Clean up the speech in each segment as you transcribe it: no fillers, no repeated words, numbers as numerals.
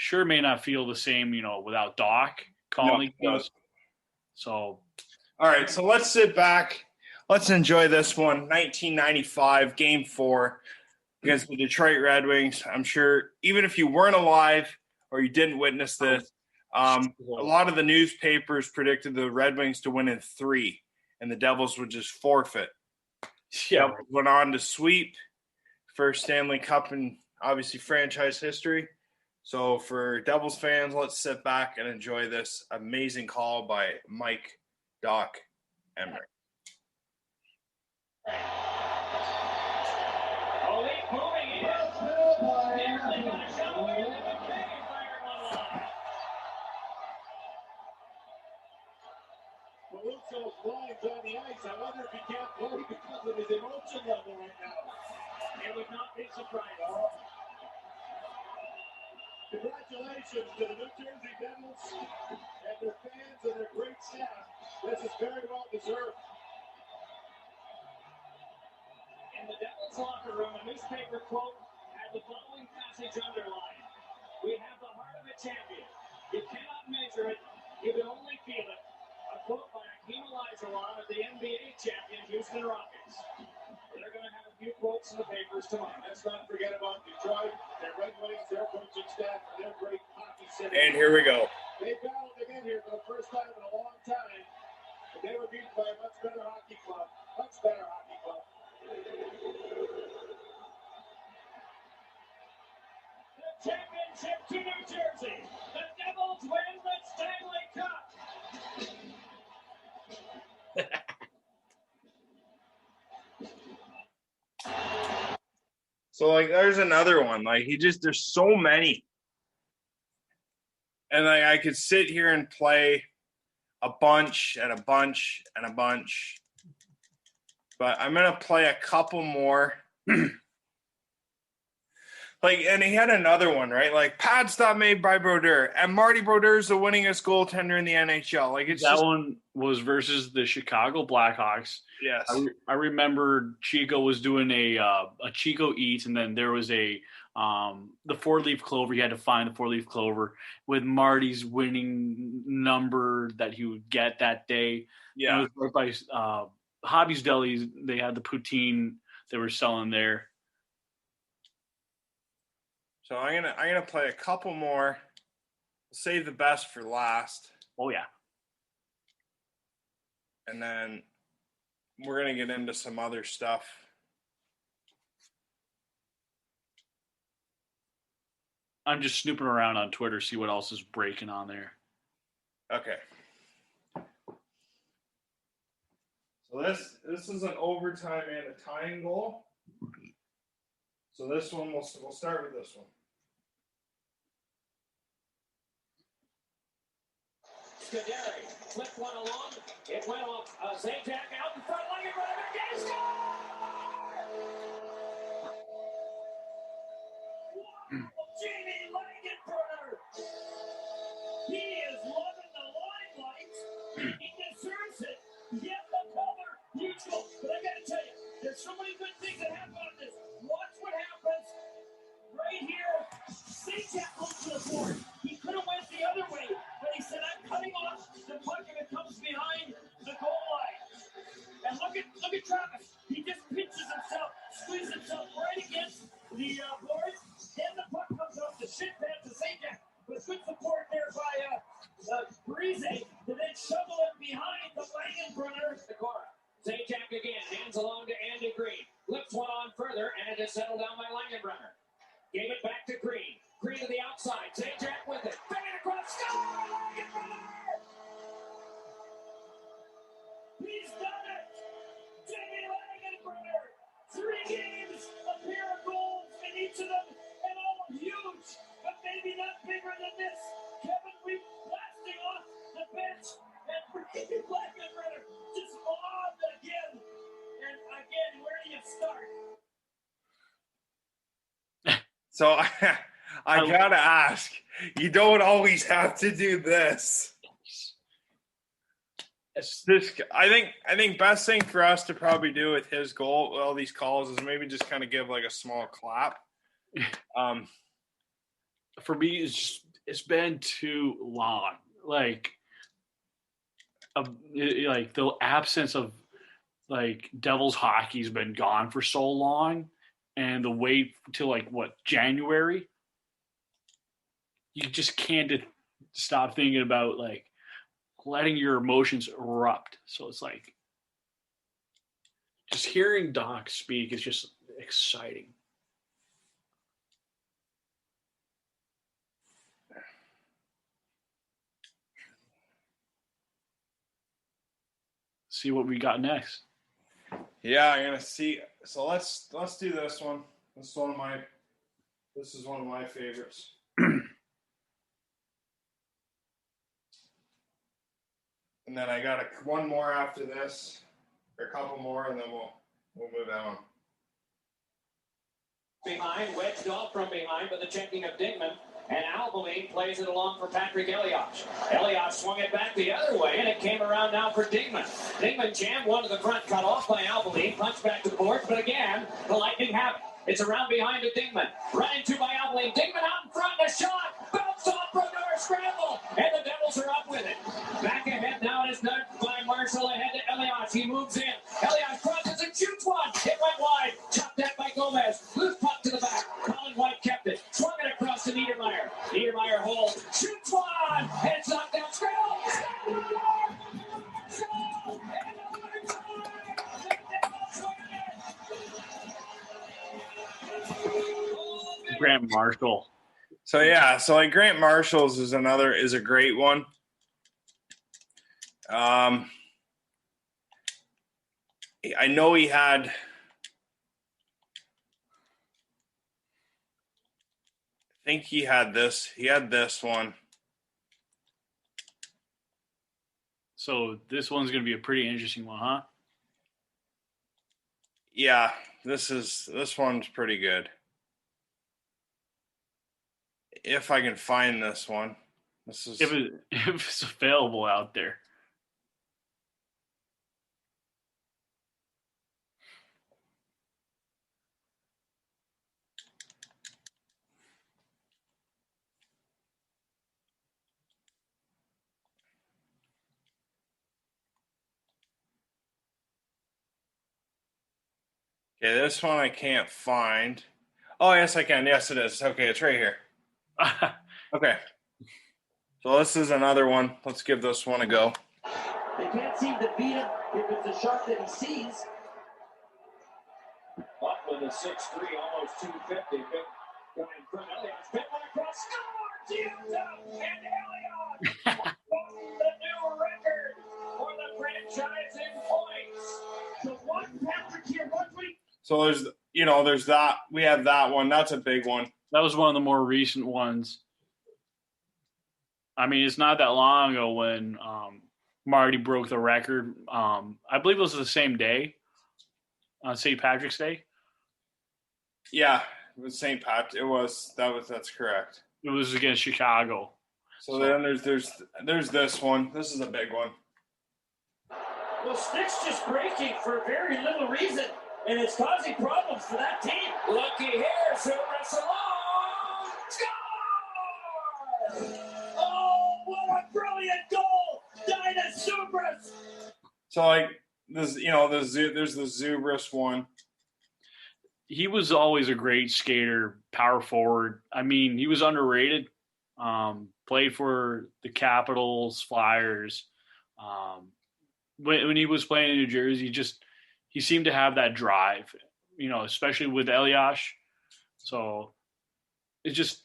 sure may not feel the same, without Doc calling things. So, all right, so let's sit back. Let's enjoy this one. 1995, Game 4 against the Detroit Red Wings. I'm sure even if you weren't alive or you didn't witness this, a lot of the newspapers predicted the Red Wings to win in 3, and the Devils would just forfeit. Yeah. Devils went on to sweep first Stanley Cup in, obviously, franchise history. So for Devils fans, let's sit back and enjoy this amazing call by Mike Doc Emery. Caruso's lines on the ice. I wonder if he can't play because of his emotion level right now. It would not be surprising. Congratulations to the New Jersey Devils and their fans and their great staff. This is very well deserved. In the Devils locker room, a newspaper quote had the following passage underlined. We have the heart of a champion. You cannot measure it. You can only feel it. A quote by Hakeem Olajuwon of the NBA champion Houston Rockets. They're going to have a few quotes in the papers tomorrow. Let's not forget about Detroit, their Red Wings, their coaching staff, and their great hockey city. And here we go. They battled to get here for the first time in a long time. But they were beaten by a much better hockey club. Much better hockey club. The championship to New Jersey. The Devils win the Stanley Cup. So, there's another one. There's so many. And, I could sit here and play a bunch and a bunch and a bunch. But I'm going to play a couple more. And he had another one, right? Pad stop made by Brodeur. And Marty Brodeur is the winningest goaltender in the NHL. One was versus the Chicago Blackhawks. Yes. I remember Chico was doing a Chico Eats, and then there was the 4-leaf clover. He had to find the 4-leaf clover with Marty's winning number that he would get that day. Yeah. And it was right by Hobby's Deli. They had the poutine they were selling there. So I'm gonna play a couple more. Save the best for last. Oh yeah. And then we're gonna get into some other stuff. I'm just snooping around on Twitter, see what else is breaking on there. Okay. So this is an overtime and a tying goal. So this one, we'll start with this one. Scuderi flipped one along. It went off. Zajac out in front. Langenbrunner again. Jamie Langenbrunner. He is loving the limelight. He deserves it. Yet the color, huge goal. But I got to tell you, there's so many good things that happen on this. Watch what happens right here. Zajac goes to the board. He could have went the other way, but he said, I'm cutting off the puck if it comes behind the goal line. And look at Travis. He just pinches himself, squeezes himself right against the board. Then the puck comes off the shit pad to Zajac. But good support there by Breeze to then shovel it behind the Langenbrunner. Sakura. Zajac again, hands along to Andy Green. Flips one on further, and it is settled down by Langenbrunner. Gave it back to Green. Green to the outside. Zajac with it. Banging across. Score! Langenbrunner! He's done it! Jamie Langenbrunner! 3 games, a pair of goals in each of them, and all huge, but maybe not bigger than this. Kevin Weep blasting off the bench, and Jamie Langenbrunner just on again. And again, where do you start? So I gotta ask, you don't always have to do this. I think best thing for us to probably do with his goal, all these calls, is maybe just kind of give a small clap. For me, it's just it's been too long. Like the absence of like Devils hockey's been gone for so long, and the wait till like what, January, you just can't stop thinking about like letting your emotions erupt. So it's like just hearing Doc speak is just exciting. See what we got next. Yeah, I'm gonna see. So let's do this one. This is one of my favorites. And then I got one more after this, or a couple more, and then we'll move on. Behind, wedged off from behind, but the checking of Dingman. And Albaline plays it along for Patrick Elias. Elias swung it back the other way, and it came around now for Dingman. Dingman jammed one to the front, cut off by Albaline, punched back to the boards, but again, the Lightning have it. It's around behind to Dingman. Run into by Albaline. Dingman out in front, a shot. Bounce off from Norris, scramble. And the Devils are up with it. Back ahead now, it is done by Marshall ahead to Elias. He moves in. Elias crosses and shoots one. It went wide. Chopped that by Gomez. Loose puck to the back. Colin White kept it. Swung it across to Niedermeyer. Niedermeyer holds. Shoots one. Heads knocked down. Scramble. Grant Marshall. So yeah, so like Grant Marshall's is a great one. I know he had. I think he had this. He had this one. So this one's going to be a pretty interesting one, huh? Yeah, this one's pretty good. If I can find this one. This is if it's available out there. Okay, this one I can't find. Oh, yes, I can. Yes, it is. Okay, it's right here. Okay. So this is another one. Let's give this one a go. They can't seem to beat him if it's a shot that he sees. Buckland is 6'3", almost 250. Big guy in front. Elias spin one across. Scores! Utah and Elias! The new record for the franchise in points. So one Patrick here, So there's that. We have that one. That's a big one. That was one of the more recent ones. I mean, it's not that long ago when Marty broke the record. I believe it was the same day, on St. Patrick's Day. Yeah, it was St. Pat. That's correct. It was against Chicago. So then there's this one. This is a big one. Well, Stick's just breaking for very little reason, and it's causing problems for that team. Looky here, Subras alone. Score! Oh, what a brilliant goal! Dinah Subras. So like this, there's the Zubris one. He was always a great skater, power forward. I mean, he was underrated. Played for the Capitals, Flyers. When he was playing in New Jersey, he seemed to have that drive, especially with Elias. So he just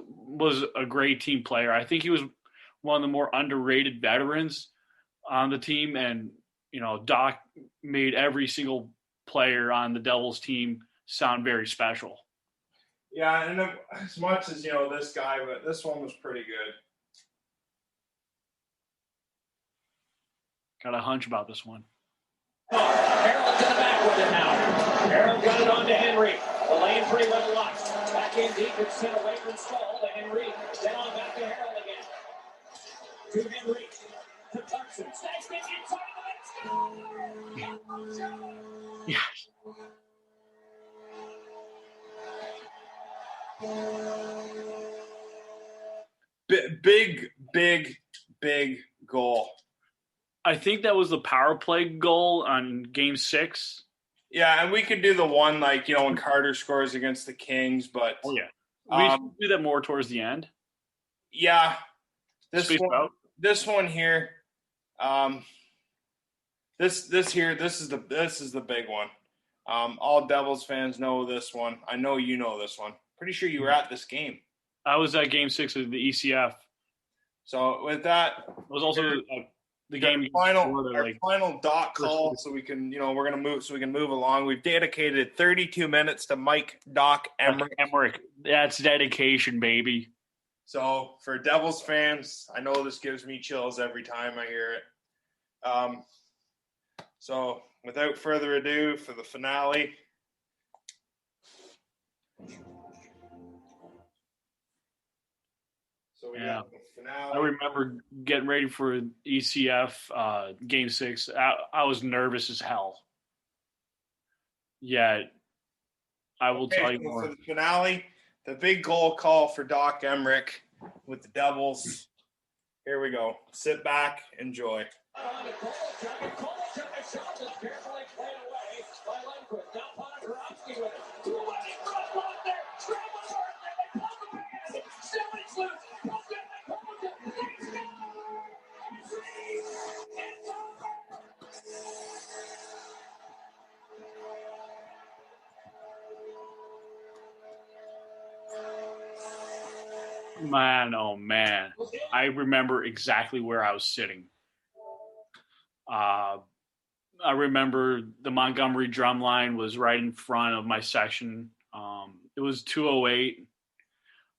was a great team player. I think he was one of the more underrated veterans on the team, and Doc made every single player on the Devils team sound very special. Yeah, and as much as this guy, but this one was pretty good. Got a hunch about this one. Harold to the back with it now. Harold got it on to Henry. The lane pretty well locked. Back in deep, it's sent away from Stahl to Henry. Then on back to Harold again. To Henry. To Clarkson. Snags it inside the net. Yes. big goal. I think that was the power play goal on Game 6. Yeah, and we could do the one when Carter scores against the Kings, but Oh yeah, we should do that more towards the end. Yeah, this Space one, out. this one here, this is the big one. All Devils fans know this one. I know you know this one. Pretty sure you were at this game. I was at Game 6 of the ECF. So with that, it was also the game final dot call, so we can we're gonna move so we can move along. We've dedicated 32 minutes to Mike Doc Emrick. That's dedication, baby. So for Devils fans, I know this gives me chills every time I hear it. So without further ado, for the finale. So we got the finale. I remember getting ready for ECF Game 6. I was nervous as hell. Yeah, I will tell you more. For the finale, the big goal call for Doc Emrick with the Devils. Here we go. Sit back, enjoy. Man, oh man. I remember exactly where I was sitting. I remember the Montgomery drum line was right in front of my section. It was 2:08.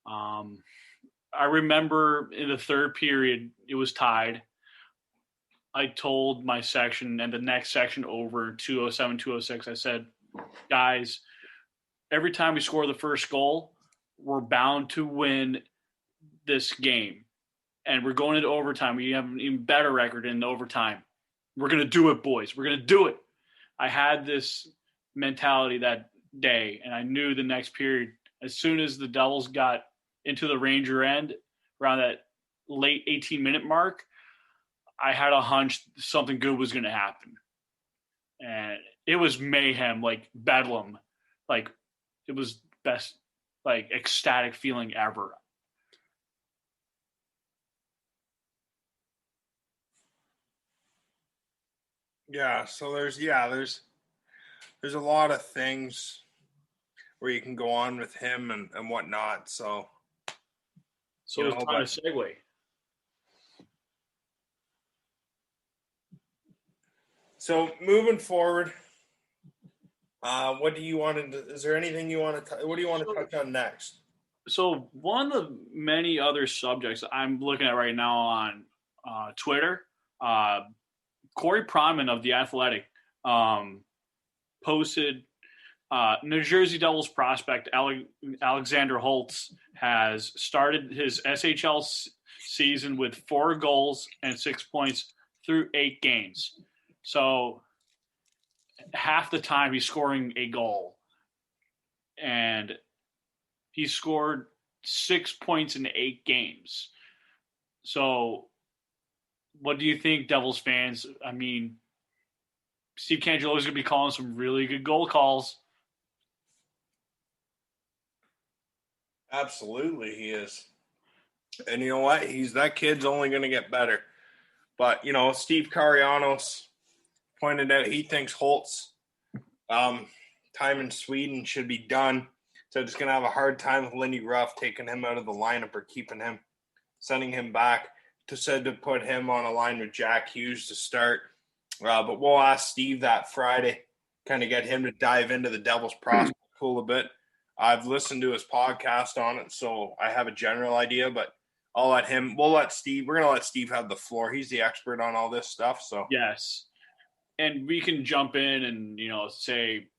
I remember in the third period, it was tied. I told my section and the next section over, 207, 206, I said, guys, every time we score the first goal, we're bound to win this game. And we're going into overtime. We have an even better record in the overtime. We're going to do it, boys. We're going to do it. I had this mentality that day, and I knew the next period, as soon as the Devils got into the Ranger end, around that late 18-minute mark, I had a hunch something good was going to happen. And it was mayhem, like bedlam. Like, it was best, like, ecstatic feeling ever. Yeah, so there's a lot of things where you can go on with him and whatnot. So it's time to segue. So moving forward, what do you want to? Is there anything you want to? What do you want to touch on next? So one of the many other subjects I'm looking at right now on Twitter, Corey Pronman of The Athletic posted New Jersey Devils prospect Alexander Holtz has started his SHL season with 4 goals and 6 points through 8 games. So half the time he's scoring a goal. And he scored 6 points in 8 games. So what do you think, Devils fans? I mean, Steve Cangelo's going to be calling some really good goal calls. Absolutely, he is. And you know what? That kid's only going to get better. But, Steve Carianos pointed out he thinks Holtz time in Sweden should be done. So it's going to have a hard time with Lindy Ruff taking him out of the lineup or keeping him, sending him back. Said to put him on a line with Jack Hughes to start. But we'll ask Steve that Friday, kind of get him to dive into the Devils prospect pool a bit. I've listened to his podcast on it, so I have a general idea, but we're going to let Steve have the floor. He's the expert on all this stuff. So yes. And we can jump in and, say,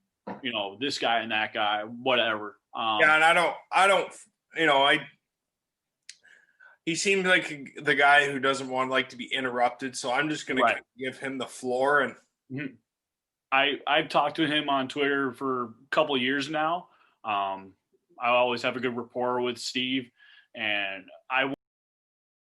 this guy and that guy, whatever. Yeah. And he seems like the guy who doesn't want to be interrupted. So I'm just going to give him the floor. And I've talked to him on Twitter for a couple of years now. I always have a good rapport with Steve, and I